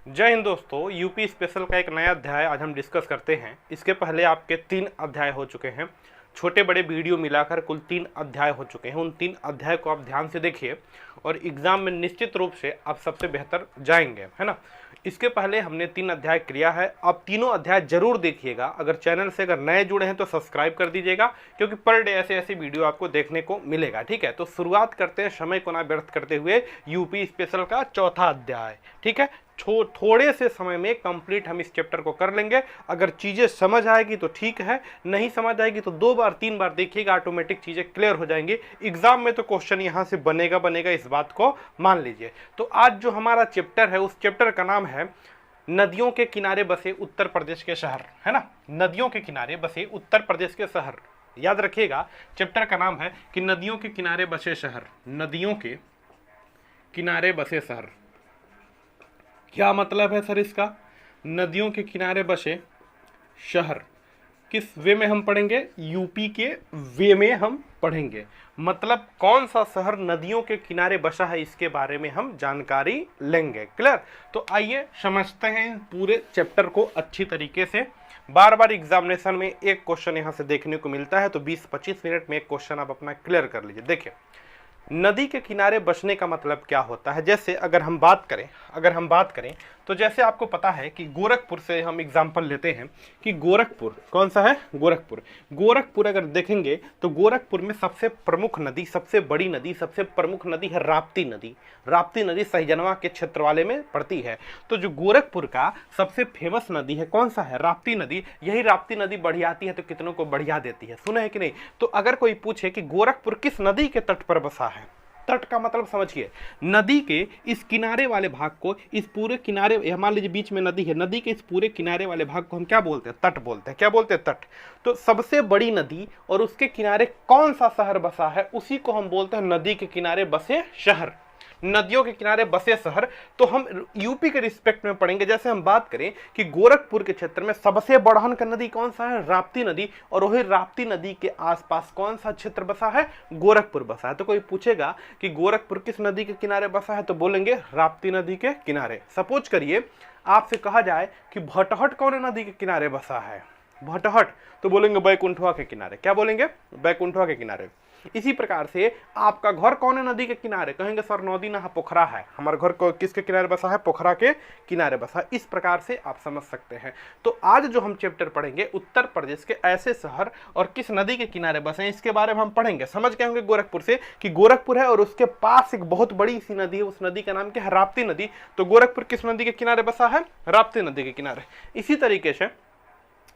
जय हिंद दोस्तों। UP special का एक नया अध्याय आज हम डिस्कस करते हैं। इसके पहले आपके 3 अध्याय हो चुके हैं, छोटे बड़े वीडियो मिलाकर कुल 3 अध्याय हो चुके हैं। उन 3 अध्याय को आप ध्यान से देखिए और एग्जाम में निश्चित रूप से आप सबसे बेहतर जाएंगे, है ना। इसके पहले हमने 3 अध्याय किया है, आप तीनों अध्याय जरूर देखिएगा। अगर चैनल से अगर नए जुड़े हैं तो सब्सक्राइब कर दीजिएगा, क्योंकि पर डे ऐसे ऐसे वीडियो आपको देखने को मिलेगा। ठीक है, तो शुरुआत करते हैं समय को ना व्यर्थ करते हुए यूपी स्पेशल का चौथा अध्याय। ठीक है, थोड़े से समय में कंप्लीट हम इस चैप्टर को कर लेंगे। अगर चीज़ें समझ आएगी तो ठीक है, नहीं समझ आएगी तो 2 बार 3 बार देखिएगा, ऑटोमेटिक चीज़ें क्लियर हो जाएंगी। एग्जाम में तो क्वेश्चन यहाँ से बनेगा, इस बात को मान लीजिए। तो आज जो हमारा चैप्टर है, उस चैप्टर का नाम है नदियों के किनारे बसे उत्तर प्रदेश के शहर, है ना। नदियों के किनारे बसे उत्तर प्रदेश के शहर, याद रखिएगा। चैप्टर का नाम है कि नदियों के किनारे बसे शहर। नदियों के किनारे बसे शहर, क्या मतलब है सर इसका? नदियों के किनारे बसे शहर किस वे में हम पढ़ेंगे? यूपी के वे में हम पढ़ेंगे। मतलब कौन सा शहर नदियों के किनारे बसा है, इसके बारे में हम जानकारी लेंगे। क्लियर? तो आइए समझते हैं पूरे चैप्टर को अच्छी तरीके से। बार बार एग्जामिनेशन में एक क्वेश्चन यहाँ से देखने को मिलता है, तो 20-25 मिनट में एक क्वेश्चन आप अपना क्लियर कर लीजिए। देखिए, नदी के किनारे बसने का मतलब क्या होता है। जैसे अगर हम बात करें तो जैसे आपको पता है कि गोरखपुर से हम एग्जांपल लेते हैं कि गोरखपुर कौन सा है? गोरखपुर अगर देखेंगे तो गोरखपुर में सबसे प्रमुख नदी, सबसे बड़ी नदी, सबसे प्रमुख नदी है राप्ती नदी। राप्ती नदी सहजनवा के क्षेत्र वाले में पड़ती है। तो जो गोरखपुर का सबसे फेमस नदी है कौन सा है? राप्ती नदी। यही राप्ती नदी बढ़ियाती है तो कितनों को बढ़िया देती है, सुना है कि नहीं? तो अगर कोई पूछे कि गोरखपुर किस नदी के तट पर बसा है, तट का मतलब समझिए, नदी के इस किनारे वाले भाग को, इस पूरे किनारे, मान लीजिए बीच में नदी है, नदी के इस पूरे किनारे वाले भाग को हम क्या बोलते हैं? तट बोलते हैं। क्या बोलते हैं? तट। तो सबसे बड़ी नदी और उसके किनारे कौन सा शहर बसा है, उसी को हम बोलते हैं नदी के किनारे बसे शहर। नदियों के किनारे बसे शहर। तो हम यूपी के रिस्पेक्ट में पढ़ेंगे। जैसे हम बात करें कि गोरखपुर के क्षेत्र में सबसे बढ़न का नदी कौन सा है? राप्ती नदी। और वही राप्ती नदी के आसपास कौन सा क्षेत्र बसा है? गोरखपुर बसा है। तो कोई पूछेगा कि गोरखपुर किस नदी के किनारे बसा है, तो बोलेंगे राप्ती नदी के किनारे। सपोज करिए आपसे कहा जाए कि भटहट कौन नदी के किनारे बसा है? भटहट, तो बोलेंगे बैकुंठवा के किनारे। क्या बोलेंगे? बैकुंठवा के किनारे। इसी प्रकार से आपका घर कौन है नदी के किनारे? कहेंगे सर नदी नहा पोखरा है। हमारा घर को किसके किनारे बसा है? पोखरा के किनारे बसा है। इस प्रकार से आप समझ सकते हैं। तो आज जो हम चैप्टर पढ़ेंगे उत्तर प्रदेश के ऐसे शहर और किस नदी के किनारे बसे हैं, इसके बारे में हम पढ़ेंगे। समझ गए होंगे गोरखपुर से कि गोरखपुर है और उसके पास एक बहुत बड़ी सी नदी है, उस नदी का नाम क्या है? राप्ती नदी। तो गोरखपुर किस नदी के किनारे बसा है? राप्ती नदी के किनारे। इसी तरीके से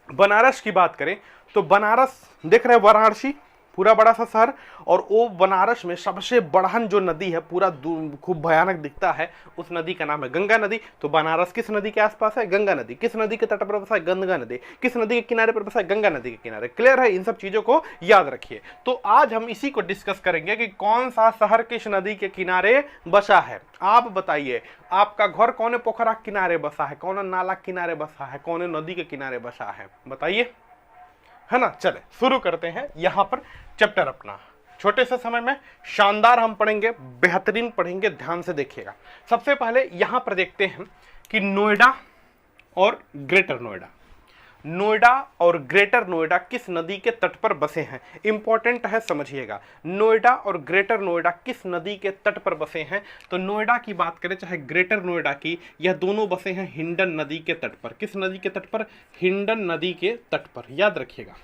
बनारस की बात करें तो बनारस देख रहे हैं, वाराणसी पूरा बड़ा सा शहर, और वो बनारस में सबसे बढ़न जो नदी है, पूरा खूब भयानक दिखता है, उस नदी का नाम है गंगा नदी। तो बनारस किस नदी के आसपास है? गंगा नदी। किस नदी के तट पर बसा है? गंगा नदी। किस नदी के किनारे पर बसा है? गंगा नदी के किनारे। क्लियर है? इन सब चीजों को याद रखिए। तो आज हम इसी को डिस्कस करेंगे कि कौन सा शहर किस नदी के किनारे बसा है। आप बताइए, आपका घर कौन पोखरा किनारे बसा है, कौन नाला किनारे बसा है, कौन नदी के किनारे बसा है? बताइए, है ना। चले शुरू करते हैं यहां पर चैप्टर अपना। छोटे से समय में शानदार हम पढ़ेंगे, बेहतरीन पढ़ेंगे, ध्यान से देखिएगा। सबसे पहले यहां पर देखते हैं कि नोएडा और ग्रेटर नोएडा, नोएडा और ग्रेटर नोएडा किस नदी के तट पर बसे हैं? इंपॉर्टेंट है, समझिएगा। नोएडा और ग्रेटर नोएडा किस नदी के तट पर बसे हैं? तो नोएडा की बात करें चाहे ग्रेटर नोएडा की, यह दोनों बसे हैं हिंडन नदी के तट पर। किस नदी के तट पर? हिंडन नदी के तट पर। याद रखिएगा,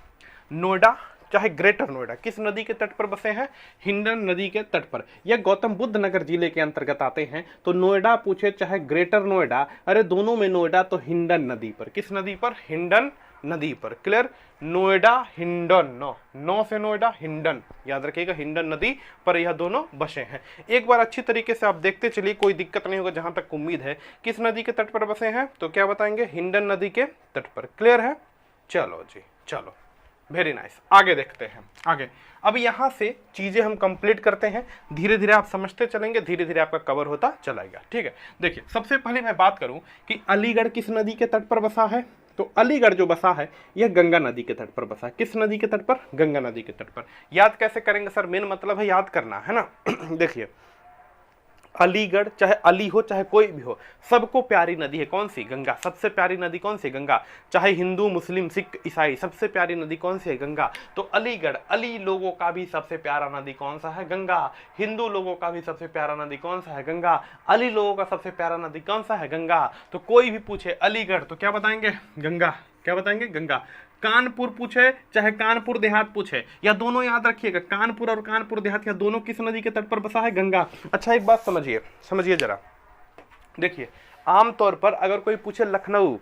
नोएडा चाहे ग्रेटर नोएडा किस नदी के तट पर बसे हैं? हिंडन नदी के तट पर। यह गौतम बुद्ध नगर जिले के अंतर्गत आते हैं। तो नोएडा पूछे चाहे ग्रेटर नोएडा, अरे दोनों में नोएडा, तो हिंडन नदी पर। किस नदी पर? हिंडन नदी पर। क्लियर? नोएडा हिंडन, नौ से नोएडा, हिंडन, याद रखिएगा, हिंडन नदी पर यह दोनों बसे हैं। एक बार अच्छी तरीके से आप देखते चलिए, कोई दिक्कत नहीं होगा जहां तक उम्मीद है। किस नदी के तट पर बसे हैं? तो क्या बताएंगे? हिंडन नदी के तट पर। क्लियर है? चलो जी, चलो, वेरी नाइस। आगे देखते हैं। आगे अब यहां से चीजें हम कंप्लीट करते हैं, धीरे धीरे आप समझते चलेंगे, धीरे धीरे आपका कवर होता चलेगा। ठीक है, देखिए सबसे पहले मैं बात करूं कि अलीगढ़ किस नदी के तट पर बसा है। तो अलीगढ़ जो बसा है यह गंगा नदी के तट पर बसा है। किस नदी के तट पर? गंगा नदी के तट पर। याद कैसे करेंगे सर? मेन मतलब है याद करना, है ना। देखिए अलीगढ़, चाहे अली हो चाहे कोई भी हो, सबको प्यारी नदी है कौन सी? गंगा। सबसे प्यारी नदी कौन सी? गंगा। चाहे हिंदू मुस्लिम सिख ईसाई, सबसे प्यारी नदी कौन सी है? गंगा। तो अलीगढ़, अली लोगों का भी सबसे प्यारा नदी कौन सा है? गंगा। हिंदू लोगों का भी सबसे प्यारा नदी कौन सा है? गंगा। अली लोगों का सबसे प्यारा नदी कौन सा है? गंगा। तो कोई भी पूछे अलीगढ़ तो क्या बताएंगे? गंगा। क्या बताएंगे? गंगा। कानपुर पूछे चाहे कानपुर देहात पूछे, या दोनों याद रखिएगा, कानपुर और कानपुर देहात या दोनों किस नदी के तट पर बसा है? गंगा। अच्छा एक बात समझिए जरा, देखिए आमतौर पर अगर कोई पूछे लखनऊ,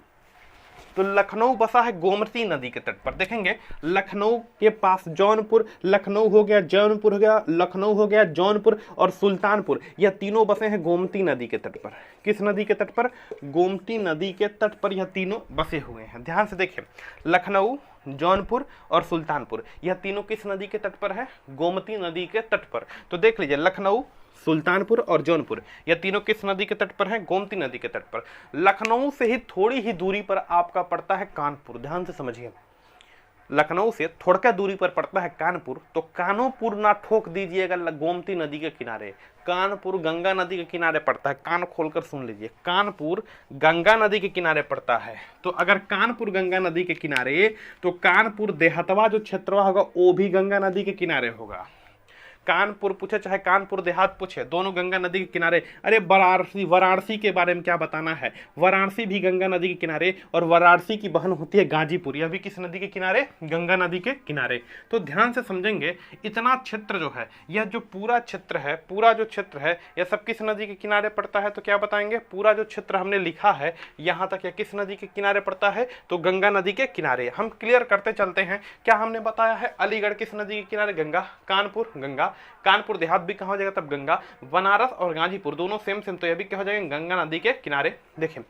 तो लखनऊ बसा है गोमती नदी के तट पर। देखेंगे लखनऊ के पास जौनपुर, लखनऊ हो गया, जौनपुर हो गया, लखनऊ हो गया, जौनपुर और सुल्तानपुर, यह तीनों बसे हैं गोमती नदी के तट पर। किस नदी के तट पर? गोमती नदी के तट पर यह तीनों बसे हुए हैं। ध्यान से देखिए, लखनऊ, जौनपुर और सुल्तानपुर, यह तीनों किस नदी के तट पर है? गोमती नदी के तट पर। तो देख लीजिए लखनऊ, सुल्तानपुर और जौनपुर, यह तीनों किस नदी के तट पर हैं? गोमती नदी के तट पर। लखनऊ से ही थोड़ी ही दूरी पर आपका पड़ता है कानपुर। ध्यान से समझिए, लखनऊ से थोड़ा दूरी पर पड़ता है कानपुर। तो कानोपुर ना ठोक दीजिएगा गोमती नदी के किनारे, कानपुर गंगा नदी के किनारे पड़ता है। कान खोलकर सुन लीजिए, कानपुर गंगा नदी के किनारे पड़ता है। तो अगर कानपुर गंगा नदी के किनारे, तो कानपुर देहातवा जो क्षेत्रवा होगा वो भी गंगा नदी के किनारे होगा। कानपुर पूछे चाहे कानपुर देहात पूछे, दोनों गंगा नदी के किनारे। अरे वाराणसी के बारे में क्या बताना है? वाराणसी भी गंगा नदी के किनारे, और वाराणसी की बहन होती है गाजीपुर, यह भी किस नदी के किनारे? गंगा नदी के किनारे। तो ध्यान से समझेंगे, इतना क्षेत्र जो है, यह जो पूरा क्षेत्र है, पूरा जो क्षेत्र है, यह सब किस नदी के किनारे पड़ता है? तो क्या बताएंगे? पूरा जो क्षेत्र हमने लिखा है यहाँ तक, यह किस नदी के किनारे पड़ता है? तो गंगा नदी के किनारे। हम क्लियर करते चलते हैं। क्या हमने बताया है? अलीगढ़ किस नदी के किनारे? गंगा। कानपुर गंगा, कानपुर देहात भी कहाँ हो जाएगा तब? गंगा। बनारस और गाजीपुर दोनों सेम, तो यह भी क्या हो जाएगा? गंगा नदी के किनारे। देखिए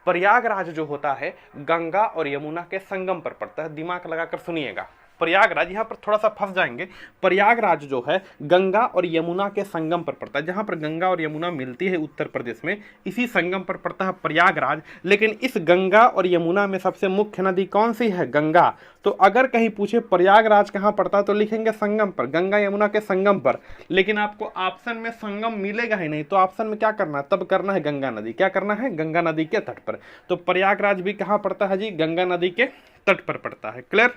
प्रयागराज जो होता है गंगा और यमुना के संगम पर पड़ता है। दिमाग लगाकर सुनिएगा, प्रयागराज, यहाँ पर थोड़ा सा फंस जाएंगे। प्रयागराज जो है गंगा और यमुना के संगम पर पड़ता है, जहाँ पर गंगा और यमुना मिलती है उत्तर प्रदेश में, इसी संगम पर पड़ता है प्रयागराज। लेकिन इस गंगा और यमुना में सबसे मुख्य नदी कौन सी है? गंगा। तो अगर कहीं पूछे प्रयागराज कहाँ पड़ता है, तो लिखेंगे संगम पर, गंगा यमुना के संगम पर। लेकिन आपको ऑप्शन में संगम मिलेगा ही नहीं, तो ऑप्शन में क्या करना है? तब करना है गंगा नदी। क्या करना है? गंगा नदी के तट पर। तो प्रयागराज भी कहाँ पड़ता है जी? गंगा नदी के तट पर पड़ता है। क्लियर?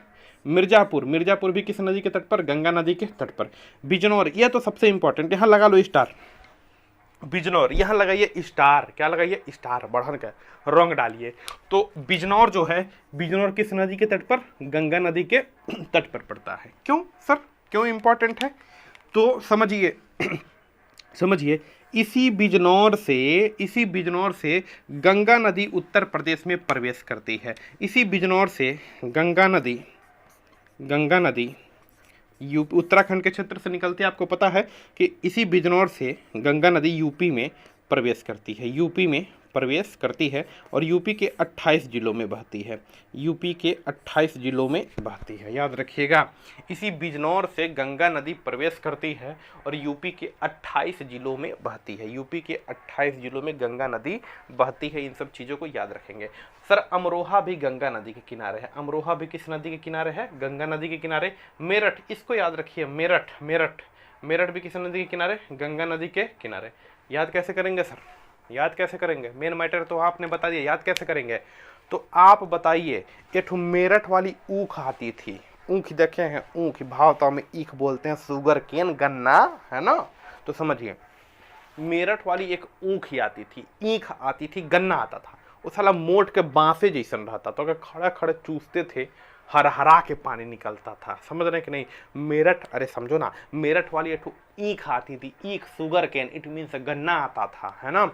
मिर्जापुर, मिर्जापुर भी किस नदी के तट पर? गंगा नदी के तट पर। बिजनौर, यह तो सबसे इंपॉर्टेंट, यहाँ लगा लो स्टार। बिजनौर, यहाँ लगाइए स्टार। क्या लगाइए? स्टार, बढ़न का रंग डालिए। तो बिजनौर जो है, बिजनौर किस नदी के तट पर? गंगा नदी के तट पर पड़ता है। क्यों सर, क्यों इंपॉर्टेंट है? तो समझिए समझिए, इसी बिजनौर से गंगा नदी उत्तर प्रदेश में प्रवेश करती है। इसी बिजनौर से गंगा नदी यूपी उत्तराखंड के क्षेत्र से निकलती है। आपको पता है कि इसी बिजनौर से गंगा नदी यूपी में प्रवेश करती है, यूपी में प्रवेश करती है और यूपी के 28 जिलों में बहती है। यूपी के 28 जिलों में बहती है, याद रखिएगा। इसी बिजनौर से गंगा नदी प्रवेश करती है और यूपी के 28 जिलों में बहती है। यूपी के 28 जिलों में गंगा नदी बहती है। इन सब चीज़ों को याद रखेंगे। सर अमरोहा भी गंगा नदी के किनारे है। अमरोहा भी किस नदी के किनारे है? गंगा नदी के किनारे। मेरठ, इसको याद रखिए, मेरठ भी किस नदी के किनारे? गंगा नदी के किनारे। याद कैसे करेंगे सर? याद कैसे करेंगे? मेन मैटर तो आपने बता दिया, याद कैसे करेंगे? तो आप बताइए, एक मेरठ वाली ऊख आती थी, ऊख देखे हैं, ऊख भावता में ईख बोलते हैं, शुगर केन गन्ना है ना। तो समझिए, मेरठ वाली एक ऊख ही आती थी, ईख आती थी, गन्ना आता था। वो साला मोट के बांसे जैसन रहता था, अगर खड़े खड़े चूसते थे, हरा के पानी निकलता था। समझ रहे कि नहीं? मेरठ, अरे समझो ना, मेरठ वाली एक ईख आती थी, ईख शुगर केन, इट मीन्स गन्ना आता था, है ना।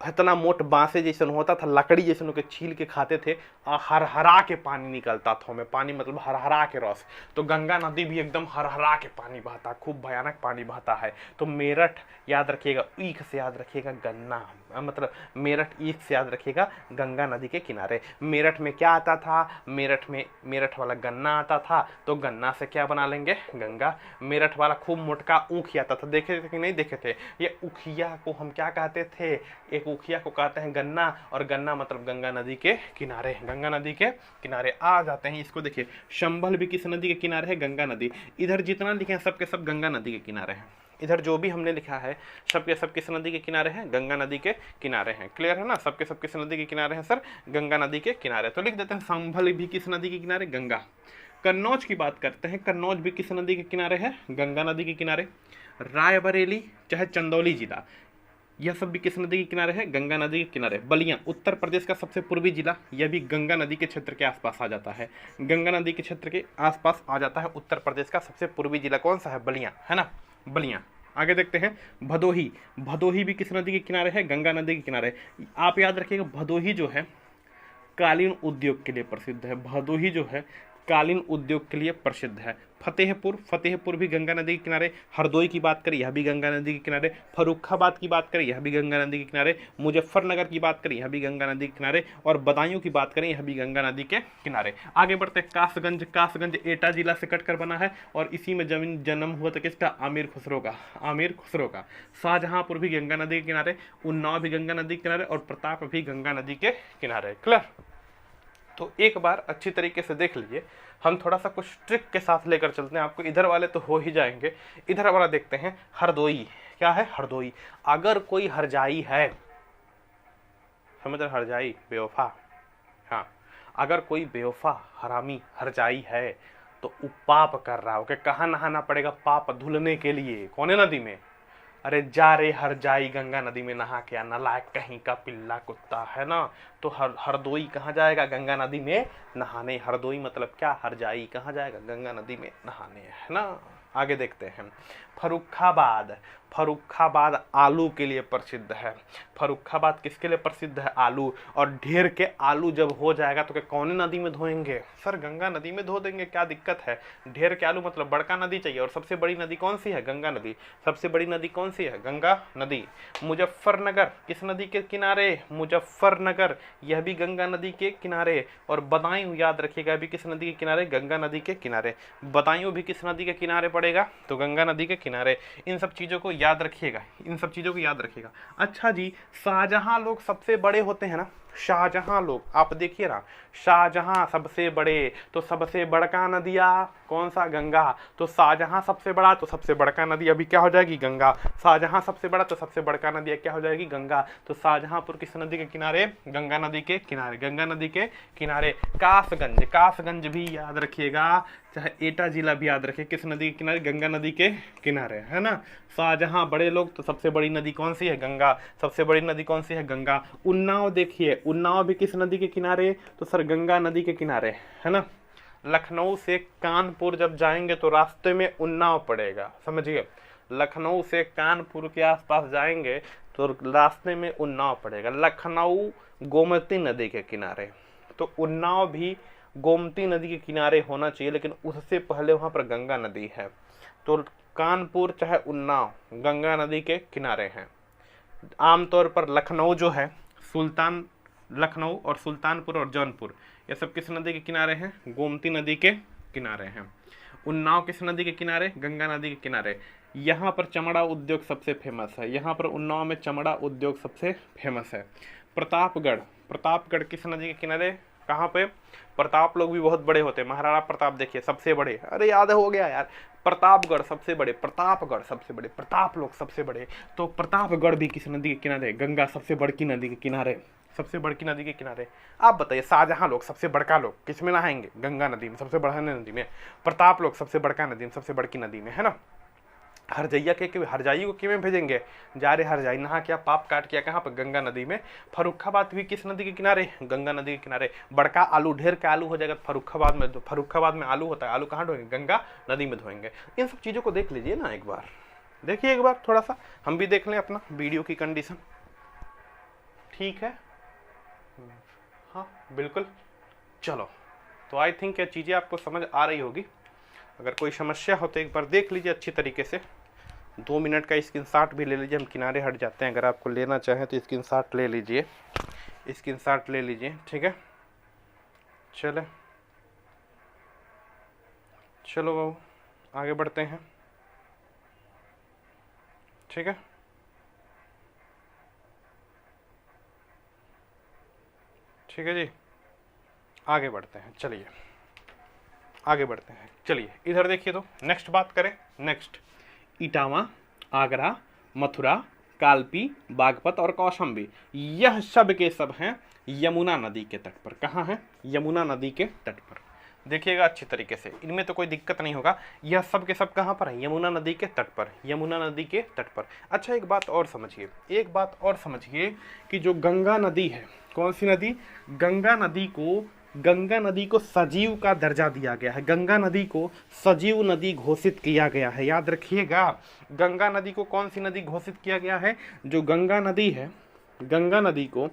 इतना मोट बांसे जैसन होता था, लकड़ी जैसन के छील के खाते थे, हरहरा के पानी निकलता था में, पानी मतलब हरहरा के रस। तो गंगा नदी भी एकदम हरहरा के पानी बहता, खूब भयानक पानी बहता है। तो मेरठ याद रखिएगा, ईख से याद रखिएगा गन्ना, मतलब मेरठ ईख से याद रखिएगा गंगा नदी के किनारे। मेरठ में क्या आता था? मेरठ वाला गन्ना आता था, तो गन्ना से क्या बना लेंगे? गंगा। मेरठ वाला खूब मोटका ऊख आता था, देखे थे कि नहीं देखे थे? ये उखिया को हम क्या कहते थे? एक उखिया को कहते हैं गन्ना, और गन्ना मतलब गंगा नदी के किनारे। गंगा नदी के किनारे आ जाते हैं। इसको देखिए, संभल भी किस नदी के किनारे है? गंगा नदी। इधर जितना लिखे हैं सब के सब गंगा नदी के किनारे हैं। इधर जो भी हमने लिखा है सब के सब किस नदी के किनारे हैं? गंगा नदी के किनारे हैं। क्लियर है ना? सब के सब किस नदी के किनारे हैं सर? गंगा नदी के किनारे। तो लिख देते हैं संभल भी किस नदी के किनारे? गंगा। कन्नौज की बात करते हैं, कन्नौज भी किस नदी के किनारे है? गंगा नदी के किनारे। रायबरेली चाहे चंदौली जिला, यह सब भी किस नदी के किनारे है? गंगा नदी के किनारे। बलिया उत्तर प्रदेश का सबसे पूर्वी जिला, यह भी गंगा नदी के क्षेत्र के आसपास आ जाता है। गंगा नदी के क्षेत्र के आसपास आ जाता है उत्तर प्रदेश का सबसे पूर्वी जिला कौन सा है? बलिया, है ना? बलिया। आगे देखते हैं भदोही। भदोही भी किस नदी के किनारे है? गंगा नदी के किनारे। आप याद रखिएगा भदोही जो है कालीन उद्योग के लिए प्रसिद्ध है। भदोही जो है कालीन उद्योग के लिए प्रसिद्ध है। फतेहपुर, फतेहपुर भी गंगा नदी के किनारे। हरदोई की बात करें, यह भी गंगा नदी के किनारे। फर्रुखाबाद की बात करें, यह भी गंगा नदी के किनारे। मुजफ्फरनगर की बात करें, यह भी गंगा नदी के किनारे। और बदायूं की बात करें, यह भी गंगा नदी के किनारे। आगे बढ़ते हैं कासगंज। कासगंज एटा जिला से कटकर बना है और इसी में जन्म हुआ था किसका? आमिर खुसरो का। आमिर खुसरो का। शाहजहांपुर भी गंगा नदी के किनारे, उन्नाव भी गंगा नदी के किनारे और प्रताप भी गंगा नदी के किनारे। क्लियर? तो एक बार अच्छी तरीके से देख लीजिए, हम थोड़ा सा कुछ ट्रिक के साथ लेकर चलते हैं आपको। इधर वाले तो हो ही जाएंगे, इधर वाला देखते हैं। हरदोई क्या है? हरदोई। अगर कोई हरजाई है, समझ रहे? हरजाई बेवफा, हाँ, अगर कोई बेवफा हरामी हरजाई है तो वो पाप कर रहा हो कि कहाँ नहाना पड़ेगा पाप धुलने के लिए? कौन नदी में? अरे जा रे हरजाई गंगा नदी में नहा के आना, लायक कहीं का पिल्ला कुत्ता, है ना? तो हरदोई कहाँ जाएगा? गंगा नदी में नहाने। हरदोई मतलब क्या? हरजाई कहाँ जाएगा? गंगा नदी में नहाने, है ना? आगे देखते हैं फर्रुखाबाद। फर्रुखाबाद आलू के लिए प्रसिद्ध है। फर्रुखाबाद किसके लिए प्रसिद्ध है? आलू। और ढेर के आलू जब हो जाएगा तो क्या कौन नदी में धोएंगे? सर गंगा नदी में धो देंगे, क्या दिक्कत है? ढेर के आलू मतलब बड़का नदी चाहिए। और सबसे बड़ी नदी कौन सी है? गंगा नदी। सबसे बड़ी नदी कौन सी है? गंगा नदी। मुजफ्फरनगर किस नदी के किनारे? मुजफ्फरनगर, यह भी गंगा नदी के किनारे। और बदायूं याद रखिएगा भी किस नदी के किनारे? गंगा नदी के किनारे। बदायूं भी किस नदी के किनारे पड़ेगा? तो गंगा नदी के किनारे। इन सब चीजों को याद रखिएगा, इन सब चीजों को याद रखिएगा। अच्छा जी, शाहजहां लोग सबसे बड़े होते हैं ना? शाहजहां लोग, आप देखिए ना, शाहजहां सबसे बड़े, तो सबसे बड़का नदिया कौन सा? गंगा। तो शाहजहां सबसे बड़ा, तो सबसे बड़का नदी अभी क्या हो जाएगी? गंगा। शाहजहां सबसे बड़ा तो सबसे बड़का नदी क्या हो जाएगी? गंगा। तो शाहजहांपुर किस नदी के किनारे? गंगा नदी के किनारे। गंगा नदी के किनारे। कासगंज, कासगंज भी याद रखिएगा, चाहे एटा जिला भी याद रखिए, किस नदी के किनारे? गंगा नदी के किनारे, है ना? शाहजहां बड़े लोग, तो सबसे बड़ी नदी कौन सी है? गंगा। सबसे बड़ी नदी कौन सी है? गंगा। उन्नाव देखिए, उन्नाव भी किस नदी के किनारे? तो सर गंगा नदी के किनारे, है ना? लखनऊ से कानपुर जब जाएंगे तो रास्ते में उन्नाव पड़ेगा, समझिए। लखनऊ से कानपुर के आसपास जाएंगे तो रास्ते में उन्नाव पड़ेगा। लखनऊ गोमती नदी के किनारे, तो उन्नाव भी गोमती नदी के किनारे होना चाहिए, लेकिन उससे पहले वहां पर गंगा नदी है। तो कानपुर चाहे उन्नाव गंगा नदी के किनारे हैं। आमतौर पर लखनऊ जो है, लखनऊ और सुल्तानपुर और जौनपुर, ये सब किस नदी के किनारे हैं? गोमती नदी के किनारे हैं। उन्नाव किस नदी के किनारे? गंगा नदी के किनारे। यहाँ पर चमड़ा उद्योग सबसे फेमस है, यहाँ पर उन्नाव में चमड़ा उद्योग सबसे फेमस है। प्रतापगढ़, प्रतापगढ़ किस नदी के किनारे? कहाँ पे? प्रताप लोग भी बहुत बड़े होते हैं। महाराणा प्रताप देखिए सबसे बड़े, अरे याद हो गया यार, प्रतापगढ़ सबसे बड़े, प्रतापगढ़ सबसे बड़े, प्रताप लोग सबसे बड़े। तो प्रतापगढ़ भी किस नदी के किनारे? गंगा सबसे बड़की नदी के किनारे, सबसे बड़की नदी के किनारे। आप बताइए, शाहजहां लोग सबसे बड़का लोग किस में नहाएंगे? गंगा नदी में, सबसे बड़ा नदी में। प्रताप लोग सबसे बड़का नदी में, सबसे बड़की नदी में, है ना? हरजैया के हरजाई को किमें भेजेंगे? जा रे हरजाई नहा क्या पाप काट किया, कहाँ पर? गंगा नदी में। फर्रुखाबाद भी किस नदी के किनारे? गंगा नदी के किनारे। बड़का आलू, ढेर का आलू हो जाएगा फर्रुखाबाद में, तो फर्रुखाबाद में आलू होता है, आलू कहाँ धोएंगे? गंगा नदी में धोएंगे। इन सब चीज़ों को देख लीजिए ना एक बार, देखिए एक बार थोड़ा सा, हम भी देख लें अपना वीडियो की कंडीशन, ठीक है? हाँ बिल्कुल। चलो, तो आई थिंक ये चीज़ें आपको समझ आ रही होगी। अगर कोई समस्या हो तो एक बार देख लीजिए अच्छी तरीके से। 2 मिनट का स्क्रीनशॉट भी ले लीजिए, हम किनारे हट जाते हैं। अगर आपको लेना चाहें तो स्क्रीनशॉट ले लीजिए, स्क्रीनशॉट ले लीजिए, ठीक है? चले, चलो बाबू आगे बढ़ते हैं, ठीक है? ठीक है जी, आगे बढ़ते हैं, चलिए आगे बढ़ते हैं। चलिए इधर देखिए, तो नेक्स्ट बात करें। नेक्स्ट इटावा आगरा, मथुरा, कालपी, बागपत और कौशाम्बी, यह सब के सब हैं यमुना नदी के तट पर। कहाँ हैं? यमुना नदी के तट पर। देखिएगा अच्छी तरीके से, इनमें तो कोई दिक्कत नहीं होगा। यह सब के सब कहाँ पर है? यमुना नदी के तट पर, यमुना नदी के तट पर। अच्छा एक बात और समझिए, एक बात और समझिए कि जो गंगा नदी है, कौन सी नदी? गंगा नदी को सजीव का दर्जा दिया गया है। गंगा नदी को सजीव नदी घोषित किया गया है। याद रखिएगा, गंगा नदी को कौन सी नदी घोषित किया गया है? जो गंगा नदी है, गंगा नदी को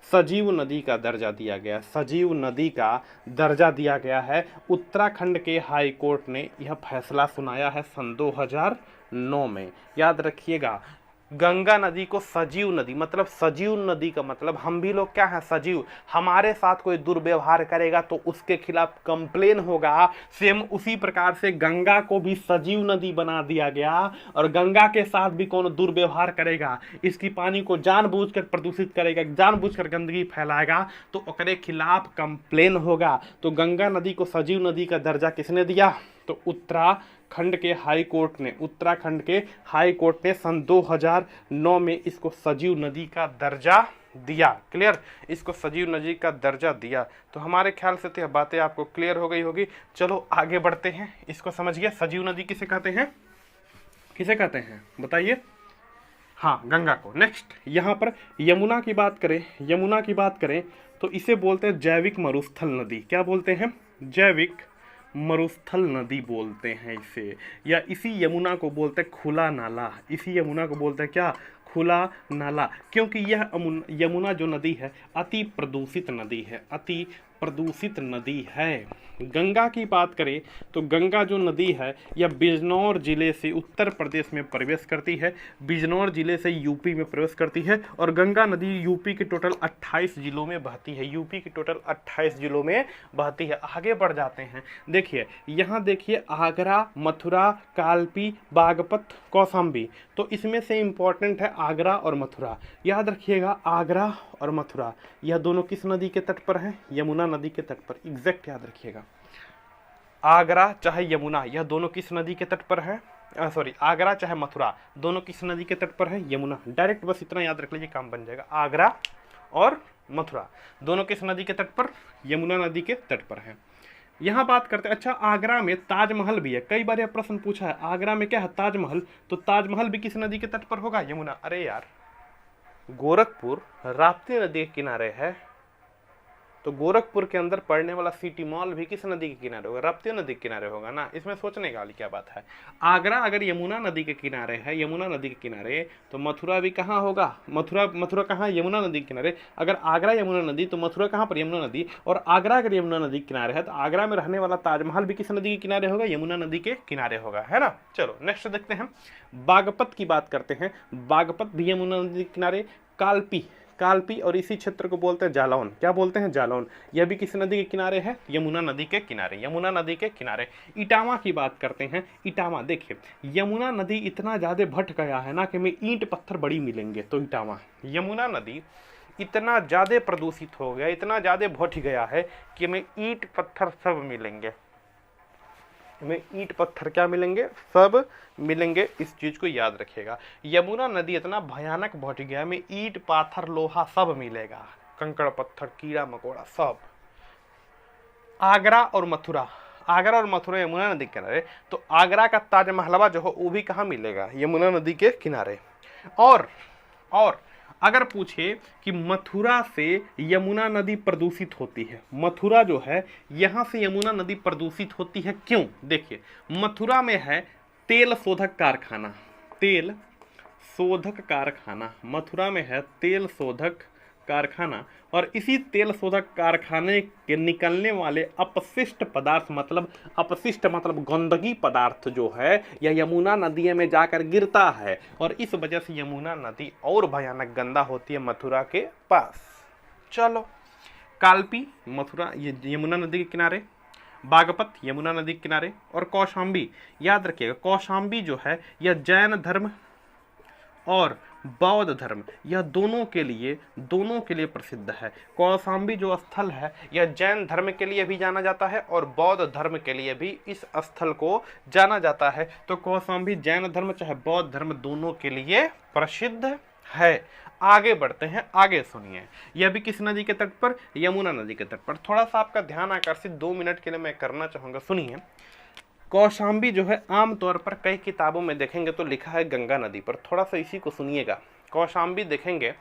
सजीव नदी का दर्जा दिया गया, सजीव नदी का दर्जा दिया गया है। उत्तराखंड के हाई कोर्ट ने यह फैसला सुनाया है सन 2009 में। याद रखिएगा, गंगा नदी को सजीव नदी, मतलब सजीव नदी का मतलब हम भी लोग क्या है? सजीव। हमारे साथ कोई दुर्व्यवहार करेगा तो उसके खिलाफ कंप्लेन होगा। सेम उसी प्रकार से गंगा को भी सजीव नदी बना दिया गया, और गंगा के साथ भी कौन दुर्व्यवहार करेगा, इसकी पानी को जानबूझकर प्रदूषित करेगा, जानबूझकर गंदगी फैलाएगा, तो उसके खिलाफ कंप्लेन होगा। तो गंगा नदी को सजीव नदी का दर्जा किसने दिया? तो उत्तराखंड के हाई कोर्ट ने सन 2009 में इसको सजीव नदी का दर्जा दिया। क्लियर? इसको सजीव नदी का दर्जा दिया। तो हमारे ख्याल से तो यह बातें आपको क्लियर हो गई होगी। चलो आगे बढ़ते हैं, इसको समझिए। सजीव नदी किसे कहते हैं? किसे कहते हैं बताइए? हाँ, गंगा को। नेक्स्ट यहाँ पर यमुना की बात करें तो इसे बोलते हैं जैविक मरुस्थल नदी। क्या बोलते हैं? जैविक मरुस्थल नदी बोलते हैं इसे, या इसी यमुना को बोलते हैं खुला नाला। इसी यमुना को बोलते हैं क्या? खुला नाला। क्योंकि यह यमुना जो नदी है अति प्रदूषित नदी है, अति प्रदूषित नदी है। गंगा की बात करें तो गंगा जो नदी है यह बिजनौर जिले से उत्तर प्रदेश में प्रवेश करती है, बिजनौर जिले से यूपी में प्रवेश करती है, और गंगा नदी यूपी के टोटल 28 जिलों में बहती है। यूपी के टोटल 28 जिलों में बहती है। आगे बढ़ जाते हैं। देखिए यहाँ देखिए, आगरा, मथुरा, कालपी, बागपत, कौशाम्बी। तो इसमें से इंपॉर्टेंट है आगरा और मथुरा। याद रखिएगा, आगरा और मथुरा यह दोनों किस नदी के तट पर हैं? यमुना नदी के तट पर। एग्जैक्ट याद रखिएगा, आगरा चाहे यमुना, यह दोनों किस नदी के तट पर है? आगरा चाहे मथुरा, दोनों किस नदी के तट पर है? यमुना। डायरेक्ट बस इतना याद रख लीजिए, काम बन जाएगा। आगरा और मथुरा दोनों किस नदी के तट पर? यमुना नदी के तट पर है। यहाँ बात करते हैं। अच्छा, आगरा में ताजमहल भी है। कई बार यह प्रश्न पूछा है, आगरा में क्या है? ताजमहल। तो ताजमहल भी किस नदी के तट पर होगा? यमुना। अरे यार, गोरखपुर राप्ती नदी के किनारे है, तो गोरखपुर के अंदर पड़ने वाला सिटी मॉल भी किस नदी के किनारे होगा? राप्ती नदी के किनारे होगा ना। इसमें सोचने वाली क्या बात है। आगरा अगर यमुना नदी के किनारे है, यमुना नदी के किनारे, तो मथुरा भी कहाँ होगा? मथुरा कहाँ? यमुना नदी के किनारे। अगर आगरा यमुना नदी तो मथुरा कहाँ पर? यमुना नदी। और आगरा अगर यमुना नदी के किनारे है तो आगरा में रहने वाला ताजमहल भी किस नदी के किनारे होगा? यमुना नदी के किनारे होगा, है ना। चलो नेक्स्ट देखते हैं, बागपत की बात करते हैं। बागपत भी यमुना नदी के किनारे। कालपी और इसी क्षेत्र को बोलते हैं जालौन। क्या बोलते हैं? जालौन। यह भी किस नदी के किनारे है? यमुना नदी के किनारे, यमुना नदी के किनारे। इटावा की बात करते हैं। इटावा देखिए, यमुना नदी इतना ज़्यादा भट गया है ना कि हमें ईंट पत्थर बड़ी मिलेंगे। तो इटावा, यमुना नदी इतना ज़्यादा प्रदूषित हो गया, इतना ज़्यादा भट गया है कि हमें ईंट पत्थर सब मिलेंगे। हमें ईंट पत्थर क्या मिलेंगे? सब मिलेंगे। इस चीज को याद रखिएगा। यमुना नदी इतना भयानक भट गया, में ईंट पाथर लोहा सब मिलेगा, कंकड़ पत्थर कीड़ा मकोड़ा सब। आगरा और मथुरा यमुना नदी के किनारे। तो आगरा का ताजमहलवा जो हो वो भी कहाँ मिलेगा? यमुना नदी के किनारे। और अगर पूछे कि मथुरा से यमुना नदी प्रदूषित होती है, मथुरा जो है यहाँ से यमुना नदी प्रदूषित होती है, क्यों? देखिए, मथुरा में है तेल शोधक कारखाना, मथुरा में है तेल शोधक कारखाना, और इसी तेल शोधक कारखाने के निकलने वाले अपशिष्ट मतलब गंदगी पदार्थ जो है यह यमुना नदी में जाकर गिरता है, और इस वजह से यमुना नदी और भयानक गंदा होती है मथुरा के पास। चलो, कालपी मथुरा ये यमुना नदी के किनारे, बागपत यमुना नदी के किनारे, और कौशाम्बी। याद रखिएगा, कौशाम्बी जो है यह जैन धर्म और बौद्ध धर्म, यह दोनों के लिए प्रसिद्ध है। कौशाम्बी जो स्थल है यह जैन धर्म के लिए भी जाना जाता है और बौद्ध धर्म के लिए भी इस स्थल को जाना जाता है। तो कौशाम्बी जैन धर्म चाहे बौद्ध धर्म दोनों के लिए प्रसिद्ध है। आगे बढ़ते हैं, आगे सुनिए। यह भी किस नदी के तट पर? यमुना नदी के तट पर। थोड़ा सा आपका ध्यान आकर्षित 2 मिनट के लिए मैं करना चाहूंगा, सुनिए। कौशाम्बी जो है आमतौर पर कई किताबों में देखेंगे तो लिखा है गंगा नदी पर, थोड़ा सा इसी को सुनिएगा। कौशाम्बी देखेंगे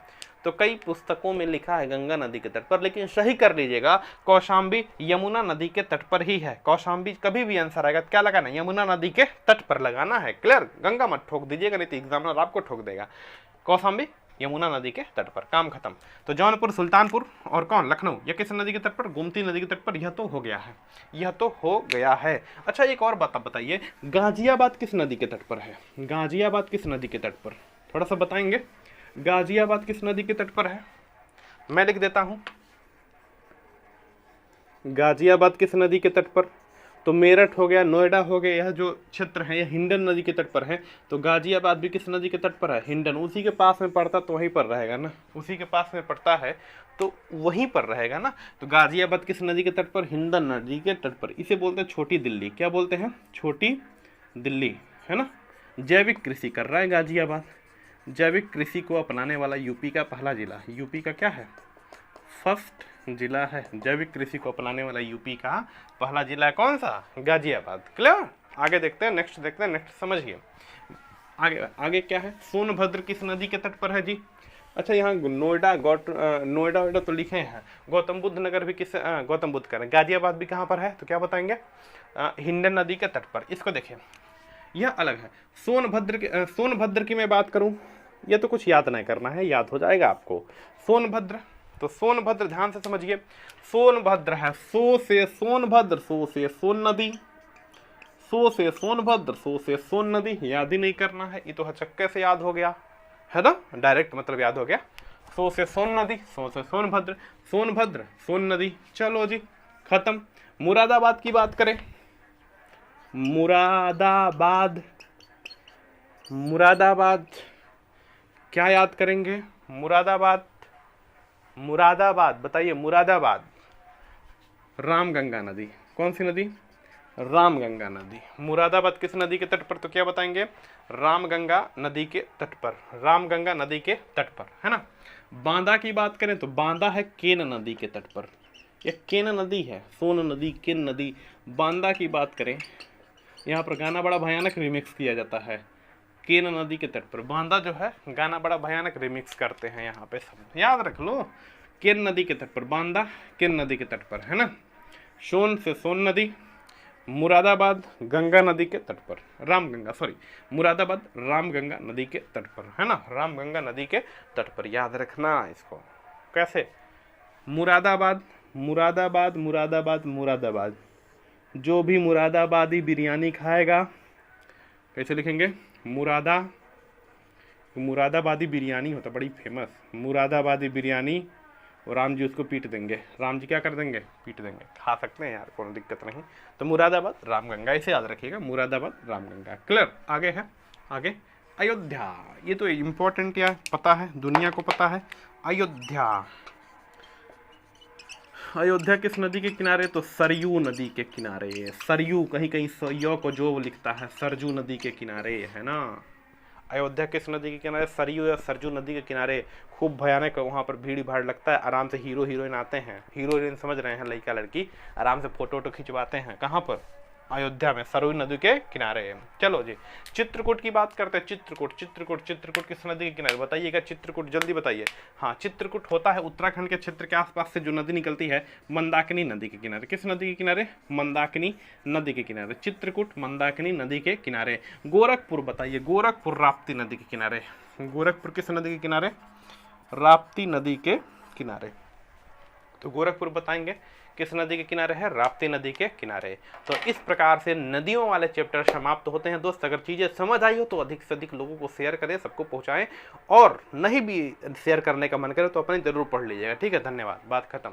तो कई पुस्तकों में लिखा है गंगा नदी के तट पर, लेकिन सही कर लीजिएगा, कौशाम्बी यमुना नदी के तट पर ही है। कौशाम्बी कभी भी आंसर आएगा क्या लगाना? यमुना नदी के तट पर लगाना है। क्लियर? गंगा मत ठोक दीजिएगा, नहीं तो एग्जामिनर आपको ठोक देगा। कौशाम्बी यमुना नदी के तट पर, काम खत्म। तो जौनपुर, सुल्तानपुर और कौन? लखनऊ, यह किस नदी के तट पर? गोमती नदी के तट पर। यह तो हो गया है, यह तो हो गया है। अच्छा एक और बात बताइए, गाजियाबाद किस नदी के तट पर है? गाजियाबाद किस नदी के तट पर? थोड़ा सा बताएंगे, गाजियाबाद किस नदी के तट पर है? मैं लिख देता हूं, गाजियाबाद किस नदी के तट पर? तो मेरठ हो गया, नोएडा हो गया, यह जो क्षेत्र है यह हिंडन नदी के तट पर है। तो गाजियाबाद भी किस नदी के तट पर है? हिंडन। उसी के पास में पड़ता तो वहीं पर रहेगा ना, उसी के पास में पड़ता है तो वहीं पर रहेगा ना। तो गाजियाबाद किस नदी के तट पर? हिंडन नदी के तट पर। इसे बोलते हैं छोटी दिल्ली। क्या बोलते हैं? छोटी दिल्ली, है ना। जैविक कृषि कर रहा है गाजियाबाद। जैविक कृषि को अपनाने वाला यूपी का पहला जिला, यूपी का क्या है? फर्स्ट जिला है। जैविक कृषि को अपनाने वाला यूपी का पहला जिला कौन सा? गाजियाबाद। क्लियर? आगे देखते हैं, नेक्स्ट देखते हैं, नेक्स्ट समझिए। आगे आगे क्या है? सोनभद्र किस नदी के तट पर है जी? अच्छा यहाँ नोएडा नोएडा तो लिखे हैं। गौतम बुद्ध नगर भी किस गौतम बुद्ध का? गाजियाबाद भी कहाँ पर है? तो क्या बताएंगे? हिंडन नदी के तट पर। इसको देखिए, यह अलग है। सोनभद्र की मैं बात करूँ, यह तो कुछ याद नहीं करना है, याद हो जाएगा आपको। सोनभद्र, तो सोनभद्र ध्यान से समझिए, सोनभद्र है सो से सोनभद्र, सो से सोन नदी, सो से सोनभद्र, सो से सोन नदी। याद ही नहीं करना है, ये तो हचक्के से याद हो गया है ना, डायरेक्ट मतलब याद हो गया। सो से सोन नदी, सो से सोनभद्र, सोनभद्र सोन नदी। चलो जी खत्म। मुरादाबाद की बात करें, मुरादाबाद, मुरादाबाद क्या याद करेंगे? मुरादाबाद, मुरादाबाद बताइए। मुरादाबाद, रामगंगा नदी। कौन सी नदी? रामगंगा नदी। मुरादाबाद किस नदी के तट पर? तो क्या बताएंगे? रामगंगा नदी के तट पर, रामगंगा नदी के तट पर, है ना। बांदा की बात करें तो बांदा है केन नदी के तट पर, यह केन नदी है, सोन नदी, केन नदी। बांदा की बात करें, यहाँ पर गाना बड़ा भयानक रिमिक्स किया जाता है केन नदी के तट पर। बांदा जो है गाना बड़ा भयानक रिमिक्स करते हैं यहाँ पे, सब याद रख लो। केन नदी के तट पर, बांदा केन नदी के तट पर, है ना। सोन से सोन नदी, मुरादाबाद गंगा नदी के तट पर, रामगंगा सॉरी मुरादाबाद रामगंगा नदी के तट पर, है ना, रामगंगा नदी के तट पर। याद रखना इसको। कैसे? मुरादाबाद, मुरादाबाद, मुरादाबाद, मुरादाबाद। जो भी मुरादाबादी बिरयानी खाएगा, कैसे लिखेंगे? मुरादाबादी बिरयानी होता बड़ी फेमस, मुरादाबादी बिरयानी। और राम जी उसको पीट देंगे। राम जी क्या कर देंगे? पीट देंगे। खा सकते हैं यार, कोई दिक्कत नहीं। तो मुरादाबाद रामगंगा, इसे याद रखिएगा, मुरादाबाद रामगंगा। क्लियर? आगे है, आगे अयोध्या। ये तो इम्पोर्टेंट या पता है, दुनिया को पता है। अयोध्या, अयोध्या किस नदी के किनारे? तो सरयू नदी के किनारे। सरयू, कहीं कहीं सयो को जो लिखता है, सरजू नदी के किनारे, है ना। अयोध्या किस नदी के किनारे? सरयू या सरजू नदी के किनारे। खूब भयानक वहाँ पर भीड़ भाड़ लगता है। आराम से हीरो हीरोइन आते हैं, हीरो हीरोइन समझ रहे हैं, लड़का लड़की आराम से फोटो वोटो खिंचवाते हैं। कहाँ पर? अयोध्या में, सरयू नदी के किनारे। चलो जी, चित्रकूट की बात करते हैं। चित्रकूट, चित्रकूट, चित्रकूट किस नदी के किनारे? बताइएगा चित्रकूट, जल्दी बताइए। हाँ, चित्रकूट होता है उत्तराखंड के क्षेत्र के आसपास से जो नदी निकलती है, मंदाकिनी नदी के किनारे। किस नदी के किनारे? मंदाकिनी नदी के किनारे। चित्रकूट मंदाकिनी नदी के किनारे। गोरखपुर बताइए। गोरखपुर राप्ती नदी के किनारे। गोरखपुर किस नदी के किनारे? राप्ती नदी के किनारे। तो गोरखपुर बताएंगे किस नदी के किनारे है? राप्ती नदी के किनारे। तो इस प्रकार से नदियों वाले चैप्टर समाप्त होते हैं। दोस्त, अगर चीज़ें समझ आई हो तो अधिक से अधिक लोगों को शेयर करें, सबको पहुंचाएं, और नहीं भी शेयर करने का मन करे तो अपने जरूर पढ़ लीजिएगा। ठीक है, धन्यवाद, बात खत्म।